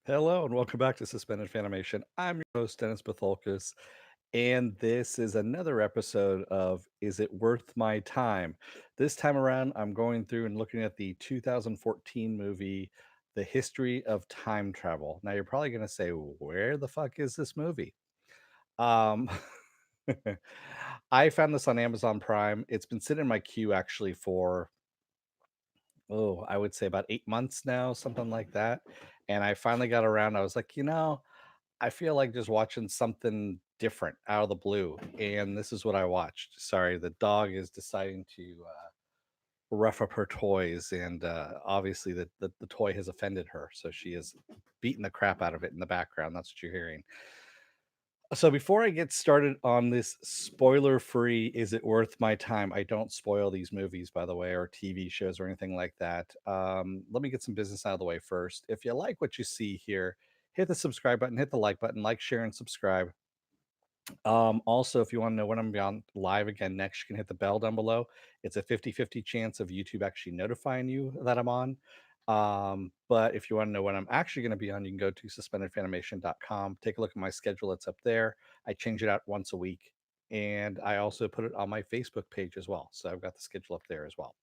Hello and welcome back to Suspended Fanimation. I'm your host, Dennis Batholkus, and this is another episode of Is It Worth My Time? This time around, I'm going through and looking at the 2014 movie, The History of Time Travel. Now, you're probably going to say, where the fuck is this movie? Um, I found this on Amazon Prime. It's been sitting in my queue actually for, I would say about 8 months now, something like that. And I finally got around. I was like, I feel like just watching something different out of the blue, and this is what I watched. Sorry, the dog is deciding to rough up her toys, and obviously the toy has offended her, so she is beating the crap out of it in the background. That's what you're hearing. So before I get started on this spoiler-free, is it worth my time? I don't spoil these movies, by the way, or TV shows or anything like that. Let me get some business out of the way first. If you like what you see here, hit the subscribe button, hit the like button, like, share, and subscribe. Also, if you want to know when I'm on live again next, you can hit the bell down below. It's a 50-50 chance of YouTube actually notifying you that I'm on. But if you want to know when I'm actually going to be on, you can go to suspendedfanimation.com. Take a look at my schedule. It's up there. I change it out once a week. And I also put it on my Facebook page as well. So I've got the schedule up there as well.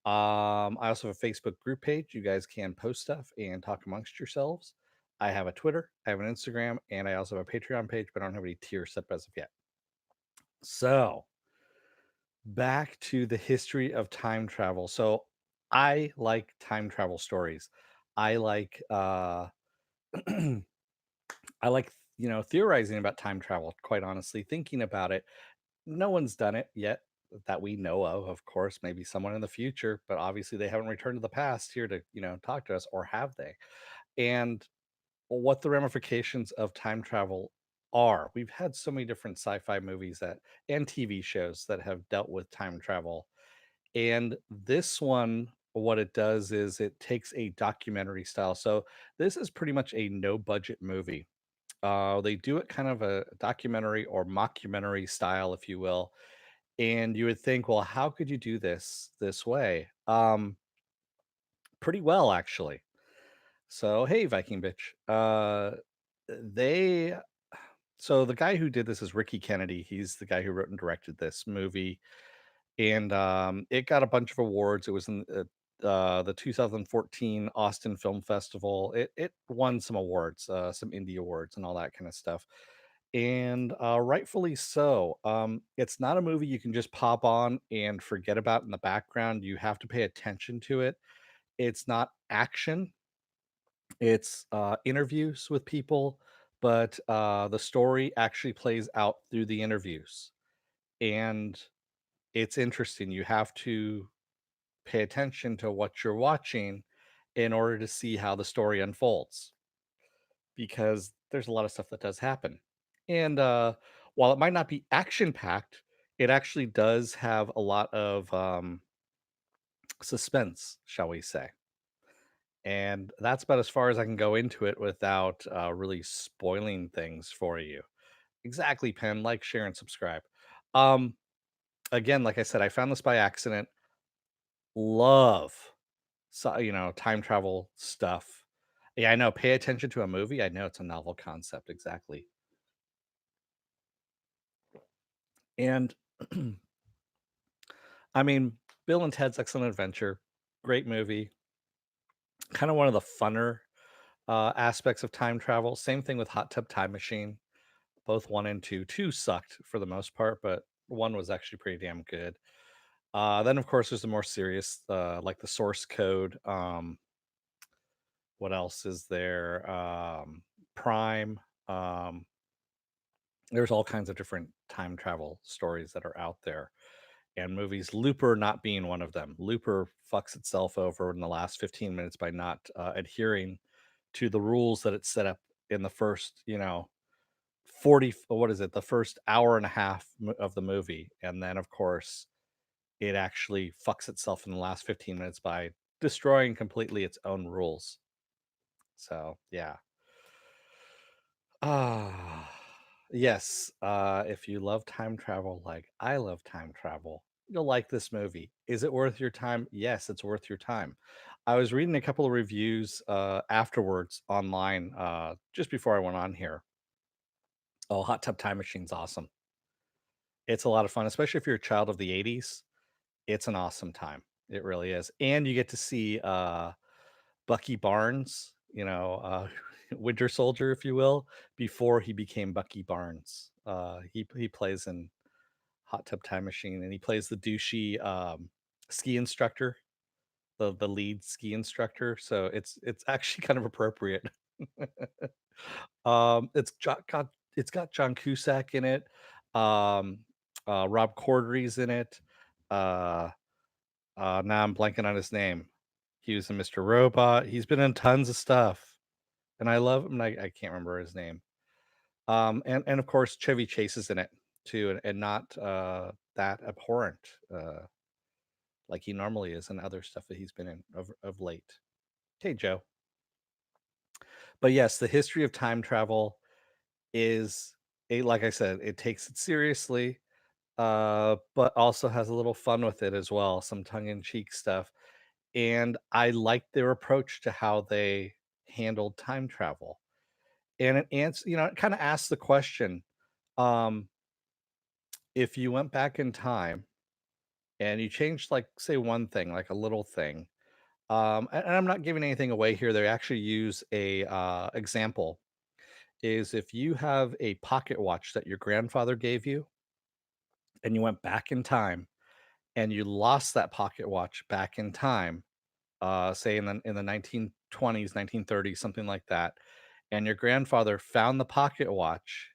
I also have a Facebook group page. You guys can post stuff and talk amongst yourselves. I have a Twitter, I have an Instagram, and I also have a Patreon page, but I don't have any tiers set as of yet. So, back to the history of time travel. So, I like time travel stories. I like I like theorizing about time travel, quite honestly, thinking about it. No one's done it yet that we know of course, maybe someone in the future, but obviously they haven't returned to the past here to, talk to us, or have they? And what the ramifications of time travel are. We've had so many different sci-fi movies that and TV shows that have dealt with time travel. And this one, what it does is it takes a documentary style. So this is pretty much a no budget movie. They do it kind of a documentary or mockumentary style, if you will. And you would think, well, how could you do this way? Pretty well, actually. So hey, Viking bitch. They So the guy who did this is Ricky Kennedy. He's the guy who wrote and directed this movie, and it got a bunch of awards. It was in the 2014 Austin Film Festival. It won some awards, some indie awards, and all that kind of stuff. And rightfully so. It's not a movie you can just pop on and forget about in the background. You have to pay attention to it. It's not action, it's interviews with people, but the story actually plays out through the interviews. And it's interesting. You have to pay attention to what you're watching in order to see how the story unfolds, because there's a lot of stuff that does happen. And while it might not be action packed, it actually does have a lot of suspense, shall we say. And that's about as far as I can go into it without really spoiling things for you. Exactly, Pen. Like, share, and subscribe. Um, Again, like I said, I found this by accident. Love, time travel stuff. Yeah, I know. Pay attention to a movie. I know it's a novel concept. Exactly. And I mean, Bill and Ted's Excellent Adventure, great movie. Kind of one of the funner aspects of time travel. Same thing with Hot Tub Time Machine. Both one and two. Two sucked for the most part, but one was actually pretty damn good. Then of course there's the more serious, like the source code. What else is there? Prime. Um, there's all kinds of different time travel stories that are out there and movies. Looper not being one of them. Looper fucks itself over in the last 15 minutes by not adhering to the rules that it set up in the first, 40, what is it, the first hour and a half of the movie. And then of course it actually fucks itself in the last 15 minutes by destroying completely its own rules. So yeah. Ah, yes. If you love time travel like I love time travel, you'll like this movie. Is it worth your time? Yes, it's worth your time. I was reading a couple of reviews afterwards online just before I went on here. Oh, Hot Tub Time Machine's awesome. It's a lot of fun, especially if you're a child of the 80s. It's an awesome time. It really is. And you get to see Bucky Barnes, Winter Soldier, if you will, before he became Bucky Barnes. He plays in Hot Tub Time Machine, and he plays the douchey ski instructor, the lead ski instructor. So it's actually kind of appropriate. It's got John Cusack in it. Um, Rob Corddry's in it. Uh, now I'm blanking on his name. He was in Mr. Robot. He's been in tons of stuff, and I love him. I can't remember his name. And of course Chevy Chase is in it too, and not that abhorrent like he normally is in other stuff that he's been in of late. Hey Joe. But yes, the history of time travel is like I said, it takes it seriously, but also has a little fun with it as well, some tongue-in-cheek stuff. And I like their approach to how they handled time travel. And it kind of asks the question, um, if you went back in time and you changed, like, say, one thing, like a little thing, and I'm not giving anything away here. They actually use a example is if you have a pocket watch that your grandfather gave you and you went back in time and you lost that pocket watch back in time, say in the 1920s, 1930s, something like that, and your grandfather found the pocket watch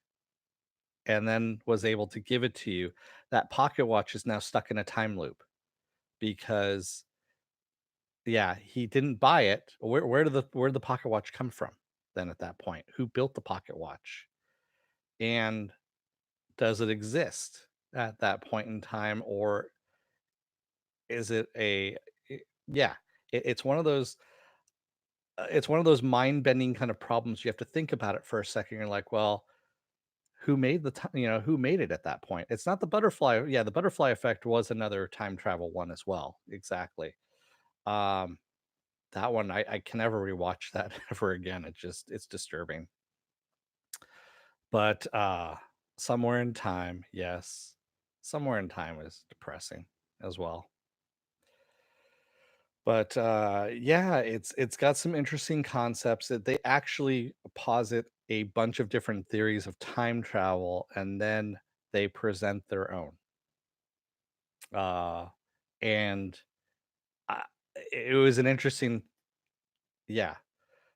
and then was able to give it to you, that pocket watch is now stuck in a time loop because yeah, he didn't buy it. Where did the pocket watch come from then at that point? Who built the pocket watch? And does it exist at that point in time, or is it yeah, it's one of those it's one of those mind-bending kind of problems. You have to think about it for a second. You're like, well, who made the time, who made it at that point? It's not the butterfly. Yeah, the butterfly effect was another time travel one as well. Exactly. Um, that one I can never rewatch that ever again. It's disturbing. But somewhere in time, yes. Somewhere in time is depressing as well. But yeah, it's got some interesting concepts that they actually posit a bunch of different theories of time travel, and then they present their own. Uh, and I, it was an interesting, yeah.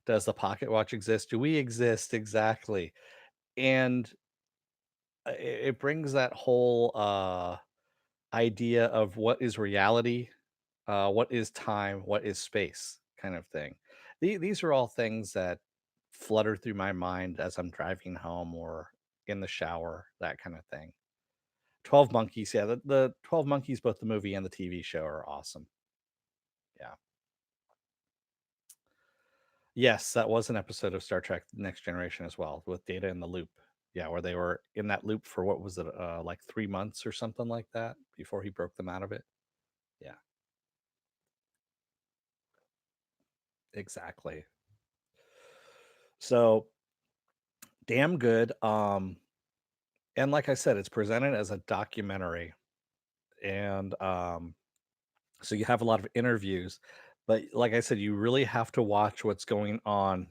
Does the pocket watch exist? Do we exist exactly? And it brings that whole idea of what is reality, what is time, what is space, kind of thing. These are all things that flutter through my mind as I'm driving home or in the shower, that kind of thing. 12 Monkeys, yeah, the 12 Monkeys, both the movie and the TV show, are awesome. Yeah. Yes, that was an episode of Star Trek Next Generation as well, with Data in the Loop. Yeah, where they were in that loop for what was it, like 3 months or something like that before he broke them out of it. Yeah, exactly. So damn good. And like I said, it's presented as a documentary, and so you have a lot of interviews, but like I said, you really have to watch what's going on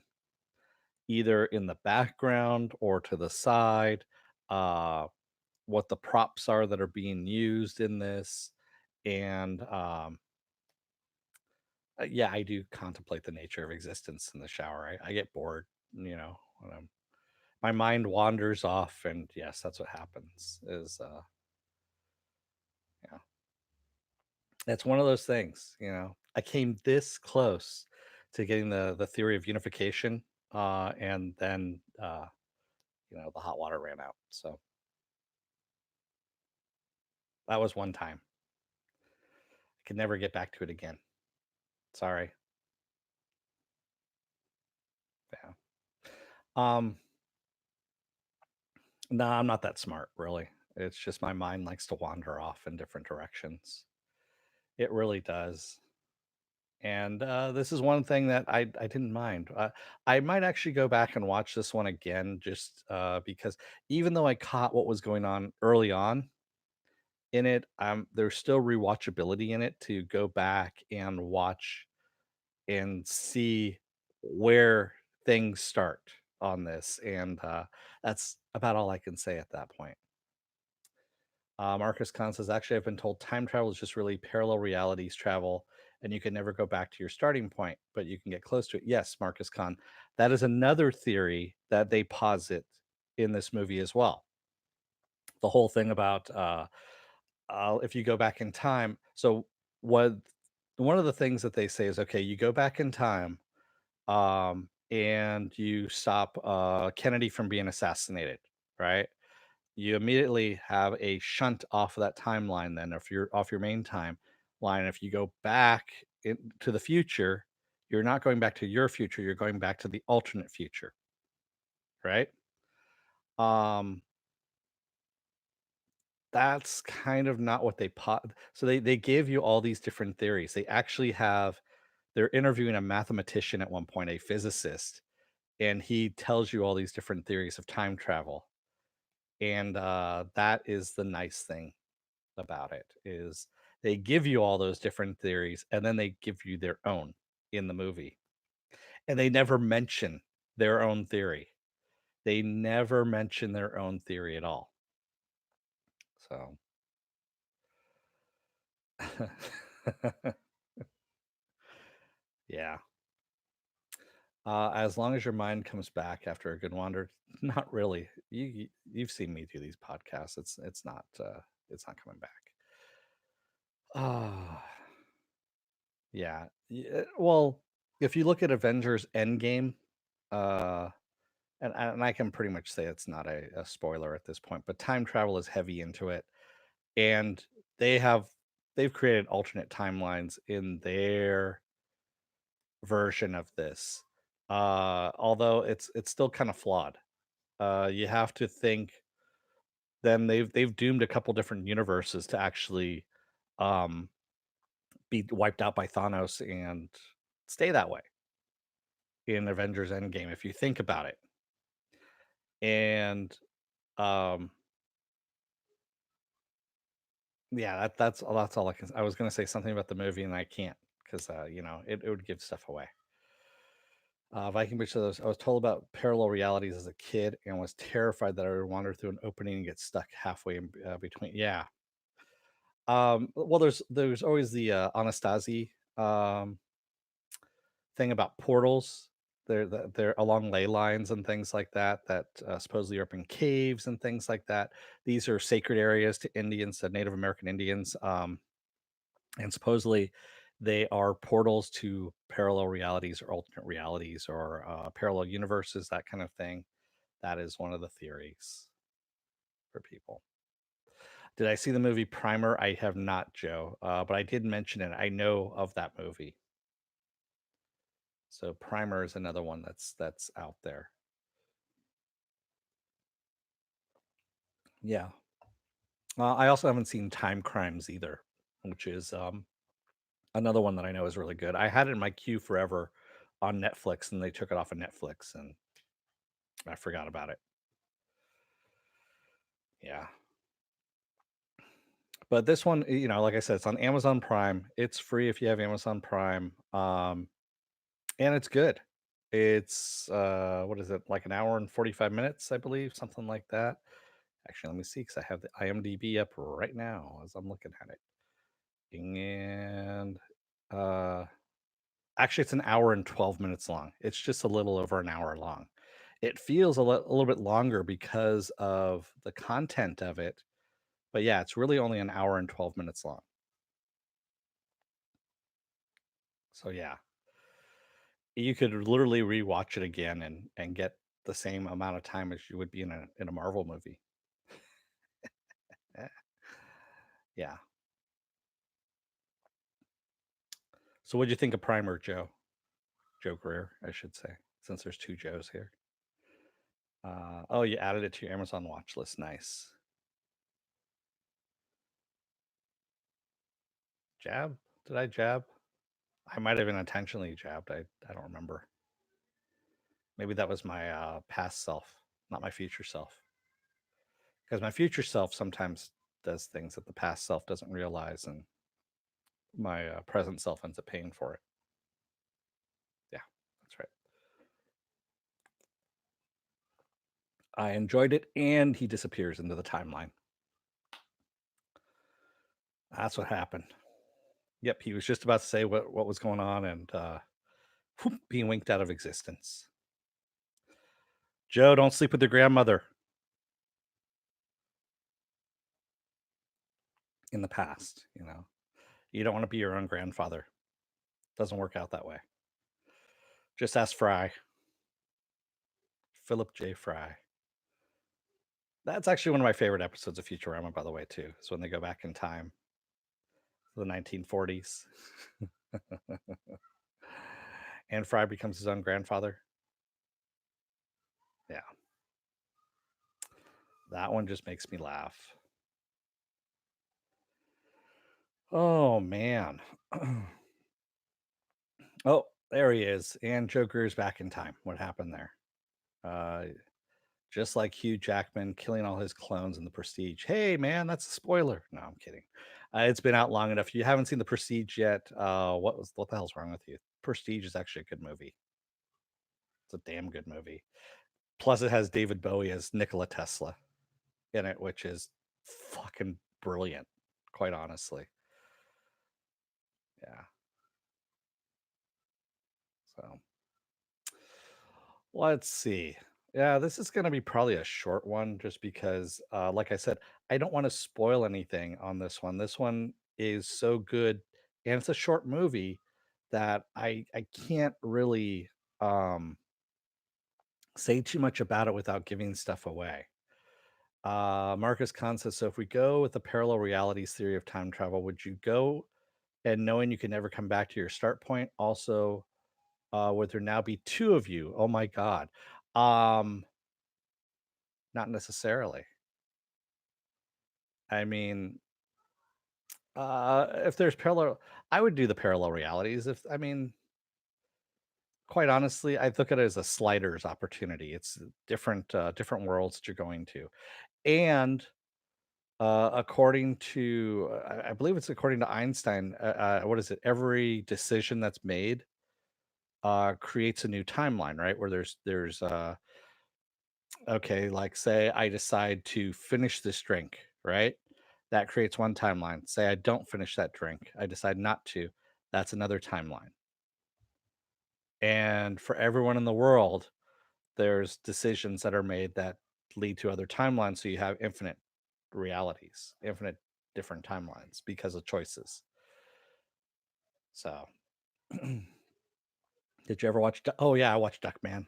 either in the background or to the side, uh, what the props are that are being used in this, and yeah, I do contemplate the nature of existence in the shower. I get bored, when my mind wanders off, and yes, that's what happens. Is yeah. It's one of those things. I came this close to getting the theory of unification, and then the hot water ran out. So that was one time. I could never get back to it again. Sorry. Yeah. Um. No, I'm not that smart, really. It's just my mind likes to wander off in different directions. It really does. And this is one thing that I didn't mind. I might actually go back and watch this one again, just because even though I caught what was going on early on in it, there's still rewatchability in it to go back and watch and see where things start on this, and that's about all I can say at that point. Marcus Kahn says, actually, I've been told time travel is just really parallel realities travel, and you can never go back to your starting point, but you can get close to it. Yes, Marcus Kahn. That is another theory that they posit in this movie as well. The whole thing about if you go back in time. So, what one of the things that they say is, okay, you go back in time, and you stop Kennedy from being assassinated, right? You immediately have a shunt off of that timeline. Then if you're off your main timeline, if you go back to the future, you're not going back to your future, you're going back to the alternate future, right? um that's kind of not what so they give you all these different theories. They actually have They're interviewing a mathematician at one point, a physicist, and he tells you all these different theories of time travel. And that is the nice thing about it, is they give you all those different theories and then they give you their own in the movie. And they never mention their own theory. They never mention their own theory at all. So yeah. As long as your mind comes back after a good wander, not really. You've seen me do these podcasts. It's not coming back. Ah, yeah. Well, if you look at Avengers Endgame, uh, and I can pretty much say it's not a spoiler at this point, but time travel is heavy into it, and they have they've created alternate timelines in their version of this. Although it's still kind of flawed. You have to think. Then they've doomed a couple different universes to actually um, be wiped out by Thanos and stay that way in Avengers Endgame, if you think about it. And um, yeah, that's all I can. I was gonna say something about the movie and I can't because it would give stuff away. Viking Beach says, I was told about parallel realities as a kid and was terrified that I would wander through an opening and get stuck halfway in between. Yeah. Well, there's always the Anastasi thing about portals. They're along ley lines and things like that. That supposedly are up in caves and things like that. These are sacred areas to Indians, to Native American Indians, and supposedly they are portals to parallel realities or alternate realities or parallel universes, that kind of thing. That is one of the theories for people. Did I see the movie Primer? I have not, Joe, but I did mention it. I know of that movie. So Primer is another one that's out there. Yeah. I also haven't seen Time Crimes either, which is another one that I know is really good. I had it in my queue forever on Netflix, and they took it off of Netflix, and I forgot about it. Yeah. But this one, like I said, it's on Amazon Prime. It's free if you have Amazon Prime. And it's good. It's what is it? Like an hour and 45 minutes, I believe, something like that. Actually, let me see cuz I have the IMDb up right now as I'm looking at it. And uh actually it's an hour and 12 minutes long. It's just a little over an hour long. It feels a little bit longer because of the content of it, but yeah, it's really only an hour and 12 minutes long. So yeah, you could literally rewatch it again and get the same amount of time as you would be in a Marvel movie. Eh, yeah. So what'd you think of Primer, Joe? Joe Greer, I should say, since there's two Joes here. Oh, you added it to your Amazon watch list. Nice. Jab? Did I jab? I might have been intentionally jabbed. I don't remember. Maybe that was my past self, not my future self. Because my future self sometimes does things that the past self doesn't realize, and my present self ends up paying for it. Yeah, that's right. I enjoyed it, and he disappears into the timeline. That's what happened. Yep, he was just about to say what was going on, and whoop, being winked out of existence. Joe, don't sleep with your grandmother in the past. You don't want to be your own grandfather. Doesn't work out that way. Just ask Fry, Philip J. Fry. That's actually one of my favorite episodes of Futurama, by the way, too. Is when they go back in time, the 1940s, and Fry becomes his own grandfather. Yeah, that one just makes me laugh. Oh man. Oh, there he is. And Joe Greer's back in time. What happened there? Uh, just like Hugh Jackman killing all his clones in The Prestige. Hey, man, that's a spoiler. No, I'm kidding. It's been out long enough. You haven't seen The Prestige yet. What the hell's wrong with you? Prestige is actually a good movie. It's a damn good movie. Plus, it has David Bowie as Nikola Tesla in it, which is fucking brilliant. Quite honestly, yeah. So let's see. Yeah, this is going to be probably a short one just because, like I said, I don't want to spoil anything on this one. This one is so good, and it's a short movie that I can't really um, say too much about it without giving stuff away. Marcus Kahn says, so if we go with the parallel realities theory of time travel, would you go and knowing you can never come back to your start point? Also, would there now be two of you? Oh my God. Um, Not necessarily. I mean, if there's parallel, I would do the parallel realities. If I mean, quite honestly, I look at it as a sliders opportunity. It's different worlds that you're going to, and according to, I believe it's according to Einstein. What is it? Every decision that's made creates a new timeline, right? Where there's okay, like say I decide to finish this drink, right? That creates one timeline. Say I don't finish that drink, I decide not to. That's another timeline. And for everyone in the world, there's decisions that are made that lead to other timelines. So you have infinite realities, infinite different timelines because of choices. So, did you ever watch? Oh yeah, I watched Duckman.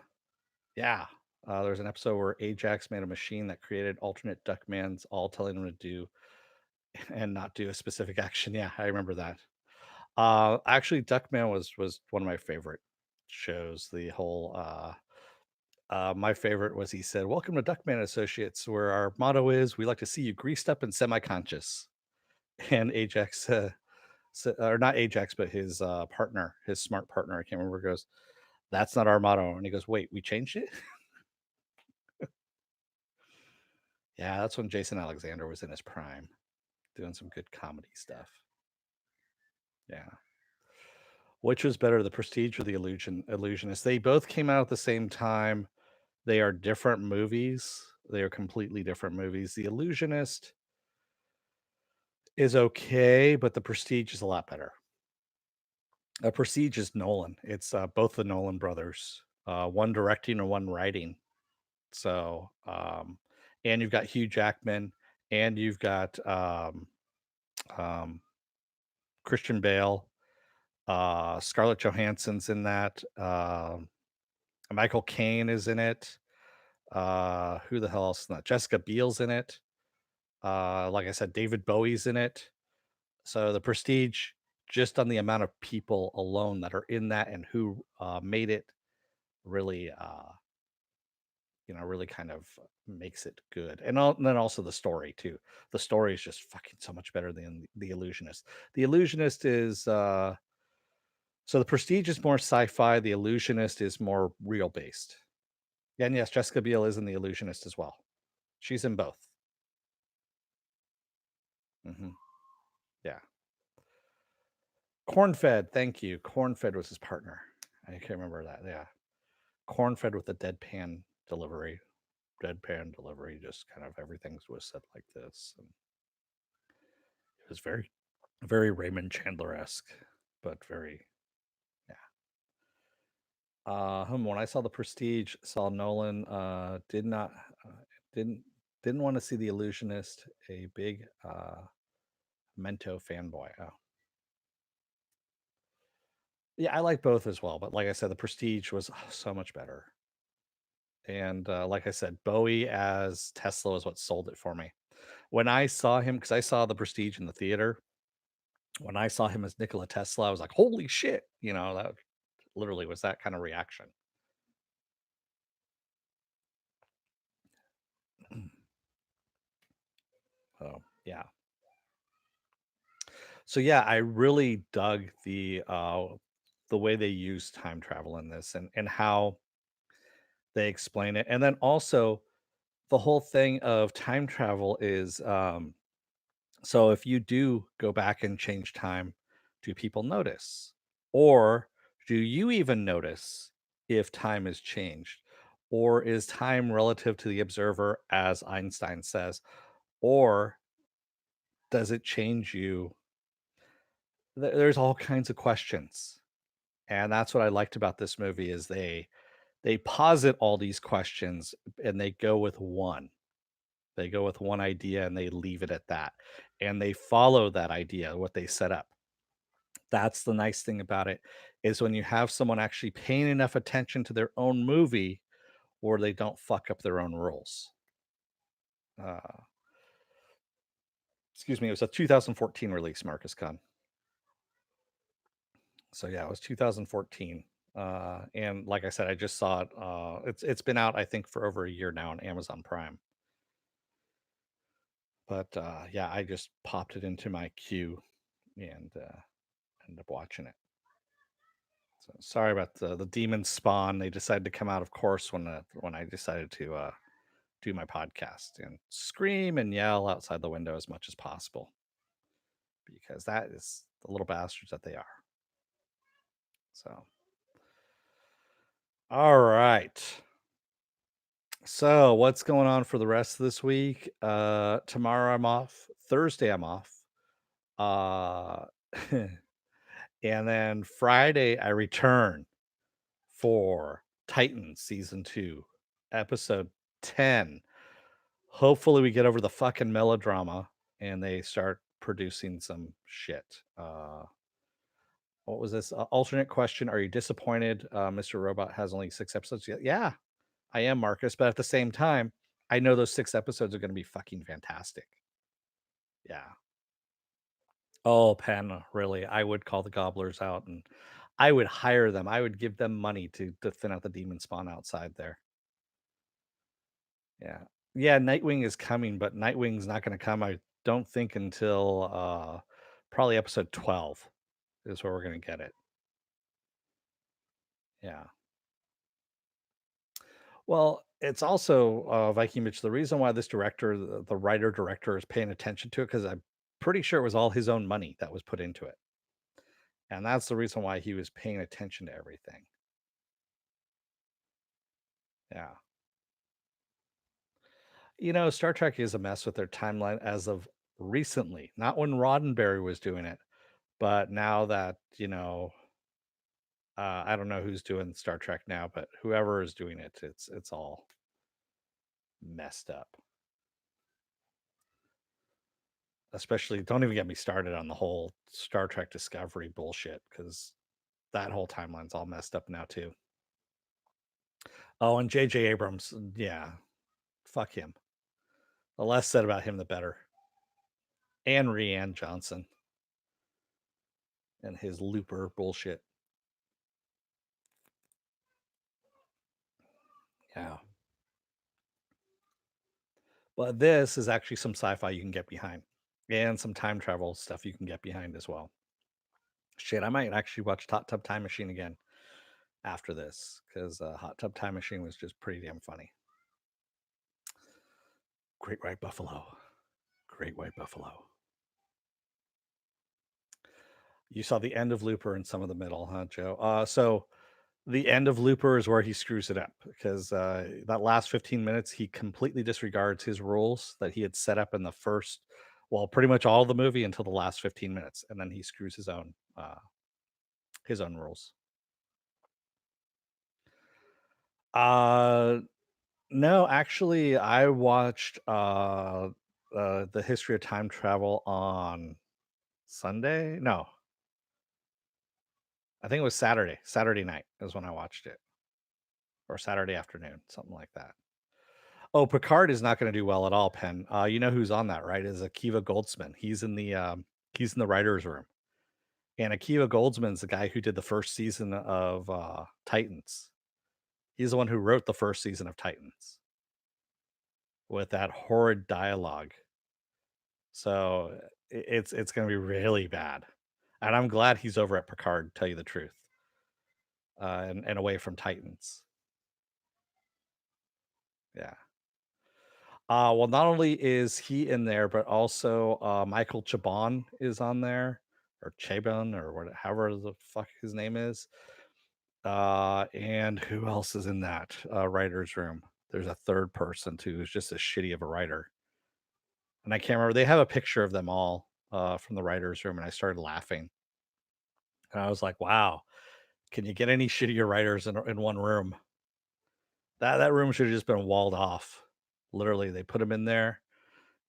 Yeah, there's an episode where Ajax made a machine that created alternate Duckmans, all telling him to do and not do a specific action. Yeah, I remember that. Actually, Duckman was one of my favorite shows. The whole my favorite was he said, "Welcome to Duckman Associates, where our motto is we like to see you greased up and semi-conscious." And Ajax, or not Ajax, but his partner, his smart partner, I can't remember, goes, "That's not our motto." And he goes, "Wait, we changed it?" Yeah, that's when Jason Alexander was in his prime, doing some good comedy stuff. Yeah. Which was better, The Prestige or The Illusionist? They both came out at the same time. They are different movies. They are completely different movies. The Illusionist is okay, but The Prestige is a lot better. Prestige is Nolan. It's both the Nolan brothers, one directing and one writing. So, and you've got Hugh Jackman, and you've got um, Christian Bale, Scarlett Johansson's in that. Michael Caine is in it. Who the hell else is not? Jessica Biel's in it. Like I said, David Bowie's in it. So the Prestige, just on the amount of people alone that are in that and who made it, really, really kind of makes it good. And then also the story too. The story is just fucking so much better than The Illusionist. The Illusionist is So the Prestige is more sci-fi, The Illusionist is more real based. And yes, Jessica Biel is in The Illusionist as well. She's in both. Hmm. Yeah. Cornfed, thank you. Cornfed was his partner. I can't remember that. Yeah. Cornfed with the deadpan delivery. Deadpan delivery, just kind of everything was said like this. And it was very Raymond Chandler esque, but very, yeah. When I saw The Prestige, saw Nolan, did not, uh, didn't, didn't want to see The Illusionist, a big Mento fanboy. Oh, yeah, I like both as well, but like I said, The Prestige was so much better. And like I said, Bowie as Tesla is what sold it for me. When I saw him, because I saw The Prestige in the theater, when I saw him as Nikola Tesla, I was like, "Holy shit!" That literally was that kind of reaction. Oh yeah. So yeah, I really dug the way they use time travel in this, and how they explain it. And then also the whole thing of time travel is, so if you do go back and change time, do people notice? Or do you even notice if time is changed? Or is time relative to the observer, as Einstein says? Or does it change you? There's all kinds of questions. And that's what I liked about this movie is they posit all these questions and they go with one. They go with one idea and they leave it at that. And they follow that idea, what they set up. That's the nice thing about it is when you have someone actually paying enough attention to their own movie or they don't fuck up their own rules. Uh, Excuse me, it was a 2014 release, Marcus Khan. So yeah, it was 2014. And like I said, I just saw it. It's been out, I think, for over a year now on Amazon Prime. But yeah, I just popped it into my queue and ended up watching it. So sorry about the demon spawn. They decided to come out, of course, when I decided to do my podcast and scream and yell outside the window as much as possible because that is the little bastards that they are. So, all right. So, what's going on for the rest of this week? Tomorrow I'm off. Thursday I'm off. Uh, and then Friday I return for Titans season 2, episode 10. Hopefully we get over the fucking melodrama and they start producing some shit. What was this? Alternate question. Are you disappointed Mr. Robot has only 6 episodes yet? Yeah, I am, Marcus, but at the same time, I know those 6 episodes are going to be fucking fantastic. Yeah. Oh, Pen, really. I would call the gobblers out and I would hire them. I would give them money to thin out the demon spawn outside there. Yeah. Yeah, Nightwing is coming, but Nightwing's not going to come, I don't think, until probably episode 12 is where we're going to get it. Yeah. Well, it's also Viking Mitch. The reason why this director, the writer director, is paying attention to it because I'm pretty sure it was all his own money that was put into it, and that's the reason why he was paying attention to everything. Yeah, Star Trek is a mess with their timeline as of recently, not when Roddenberry was doing it, but now that I don't know who's doing Star Trek now, but whoever is doing it, it's all messed up. Especially, don't even get me started on the whole Star Trek Discovery bullshit because that whole timeline's all messed up now too. Oh, and J.J. Abrams, yeah, fuck him. The less said about him, the better. And Rianne Johnson and his Looper bullshit. Yeah. But this is actually some sci-fi you can get behind, and some time travel stuff you can get behind as well. Shit, I might actually watch Hot Tub Time Machine again after this because Hot Tub Time Machine was just pretty damn funny. Great White Buffalo. Great White Buffalo. You saw the end of Looper and some of the middle, huh, Joe? So the end of Looper is where he screws it up because that last 15 minutes, he completely disregards his rules that he had set up in the first, well, pretty much all of the movie until the last 15 minutes, and then he screws his own rules. Uh, no, actually, I watched the History of Time Travel on Sunday. No, I think it was Saturday. Saturday night is when I watched it, or Saturday afternoon, something like that. Oh, Picard is not going to do well at all, Penn. You know who's on that, right? Is Akiva Goldsman. He's in the writers' room, and Akiva Goldsman's the guy who did the first season of Titans. He's the one who wrote the first season of Titans with that horrid dialogue. So it's going to be really bad, and I'm glad he's over at Picard. To tell you the truth, and away from Titans. Yeah. Well, not only is he in there, but also Michael Chabon is on there, or Chabon, or whatever, however the fuck his name is. And who else is in that writer's room? There's a third person too who's just as shitty of a writer, and I can't remember. They have a picture of them all from the writer's room, and I started laughing, and I was like, "Wow, can you get any shittier writers in one room?" That room should have just been walled off. Literally, they put them in there,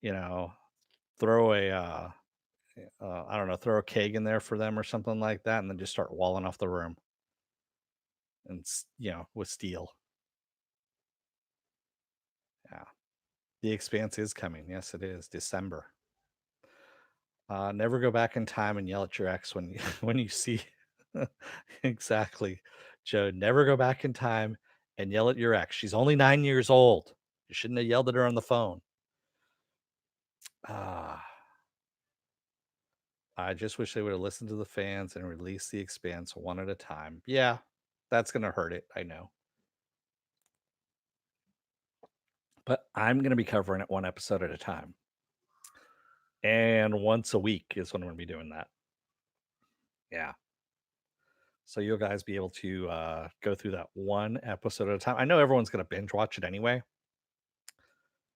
you know, throw a I don't know, throw a keg in there for them or something like that, and then just start walling off the room and with steel. Yeah, The Expanse is coming. Yes, it is December. Never go back in time and yell at your ex when you when you see exactly, Joe. Never go back in time and yell at your ex. She's only 9 years old. You shouldn't have yelled at her on the phone. Ah, I just wish they would have listened to the fans and released The Expanse one at a time. Yeah, that's gonna hurt it. I know. But I'm going to be covering it one episode at a time. And once a week is when I'm going to be doing that. Yeah. So you'll guys be able to go through that one episode at a time. I know everyone's going to binge watch it anyway.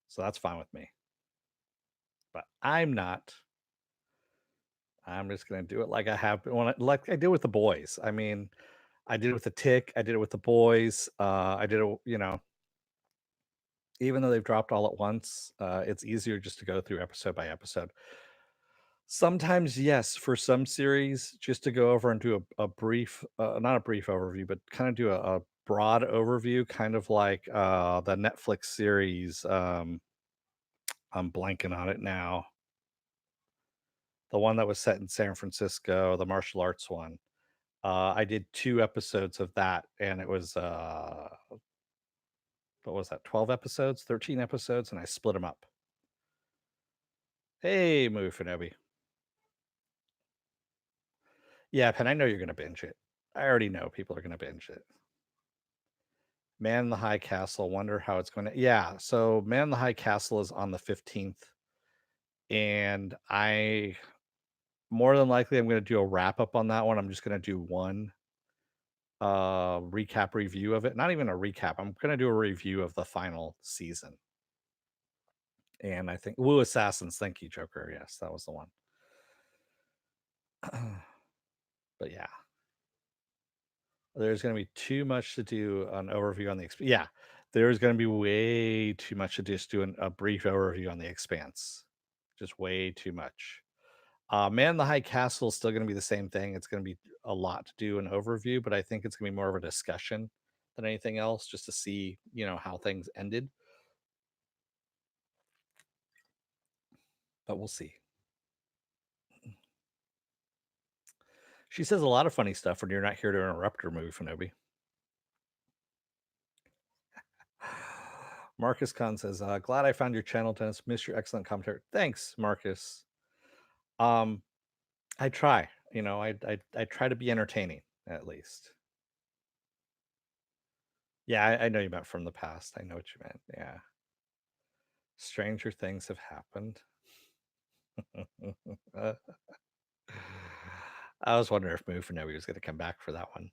So that's fine with me. But I'm not. I'm just going to do it like I have been, like I did with the boys. I mean, I did it with the Tick. I did it with the boys. I did it, even though they've dropped all at once, it's easier just to go through episode by episode. Sometimes, yes, for some series, just to go over and do a brief, not a brief overview, but kind of do a broad overview, kind of like the Netflix series. I'm blanking on it now. The one that was set in San Francisco, the martial arts one. I did 2 episodes of that, and it was what was that? 12 episodes, 13 episodes, and I split them up. Hey, Movie Finobi. Yeah, Pen, I know you're gonna binge it. I already know people are gonna binge it. Man in the High Castle. Wonder how it's going to. Yeah, so Man in the High Castle is on the 15th, and I more than likely I'm going to do a wrap up on that one. I'm just going to do one recap review of it. Not even a recap. I'm going to do a review of the final season. And I think Woo Assassins. Thank you, Joker. Yes, that was the one. But yeah, there's going to be too much to do an overview on the yeah. There's going to be way too much to just do a brief overview on the Expanse. Just way too much. Man in the High Castle is still going to be the same thing. It's going to be a lot to do an overview, but I think it's going to be more of a discussion than anything else, just to see, how things ended. But we'll see. She says a lot of funny stuff when you're not here to interrupt her, Movie Finobi. Marcus Kahn says, glad I found your channel, Dennis. Miss your excellent commentary. Thanks, Marcus. I try. I try to be entertaining at least. Yeah, I know you meant from the past. I know what you meant. Yeah. Stranger things have happened. Uh, I was wondering if Mufinogi was going to come back for that one.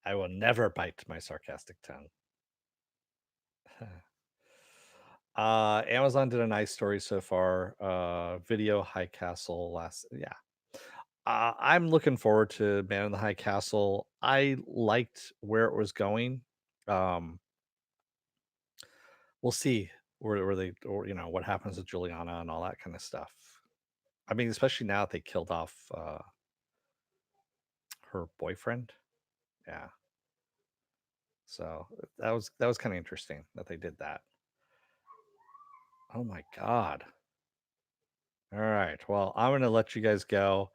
I will never bite my sarcastic tongue. Amazon did a nice story so far. Video High Castle last, yeah. I'm looking forward to Man in the High Castle. I liked where it was going. Um, we'll see where they, or what happens with Juliana and all that kind of stuff. I mean, especially now that they killed off her boyfriend. Yeah, so that was kind of interesting that they did that. Oh my god. All right. Well, I'm gonna let you guys go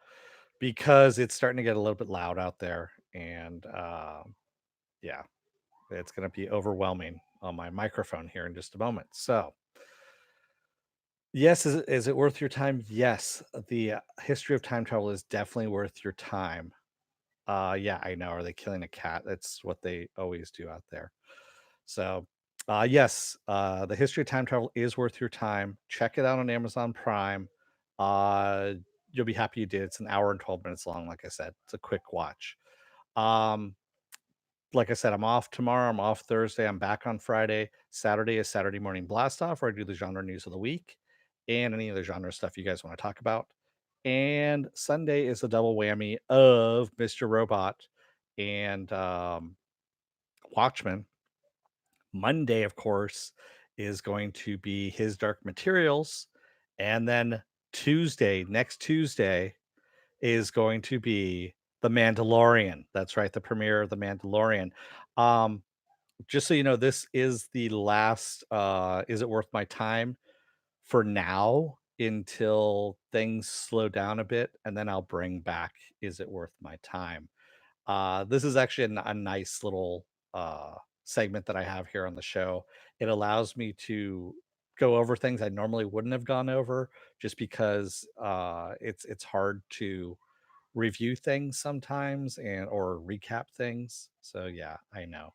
because it's starting to get a little bit loud out there, and yeah, it's gonna be overwhelming on my microphone here in just a moment. So, yes, is it worth your time? Yes, the history of time travel is definitely worth your time. Yeah, I know. Are they killing a cat? That's what they always do out there. So, yes, the history of time travel is worth your time. Check it out on Amazon Prime. Uh, you'll be happy you did. It's an hour and 12 minutes long. Like I said, it's a quick watch. Um, like I said, I'm off tomorrow. I'm off Thursday. I'm back on Friday. Saturday is Saturday morning blast off, where I do the genre news of the week and any other genre stuff you guys want to talk about. And Sunday is a double whammy of Mr. Robot and Watchmen. Monday, of course, is going to be His Dark Materials. And then next Tuesday, is going to be The Mandalorian. That's right, the premiere of The Mandalorian. Um, just so you know, this is the last Is It Worth My Time for now until things slow down a bit, and then I'll bring back Is It Worth My Time. This is actually a nice little segment that I have here on the show. It allows me to go over things I normally wouldn't have gone over, just because it's hard to review things sometimes and or recap things. So yeah, I know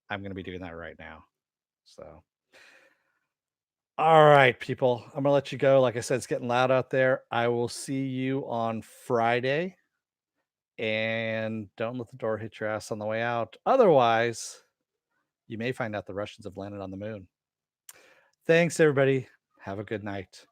I'm going to be doing that right now. So all right, people, I'm gonna let you go. Like I said, it's getting loud out there. I will see you on Friday, and don't let the door hit your ass on the way out. Otherwise, you may find out the Russians have landed on the moon. Thanks, everybody. Have a good night.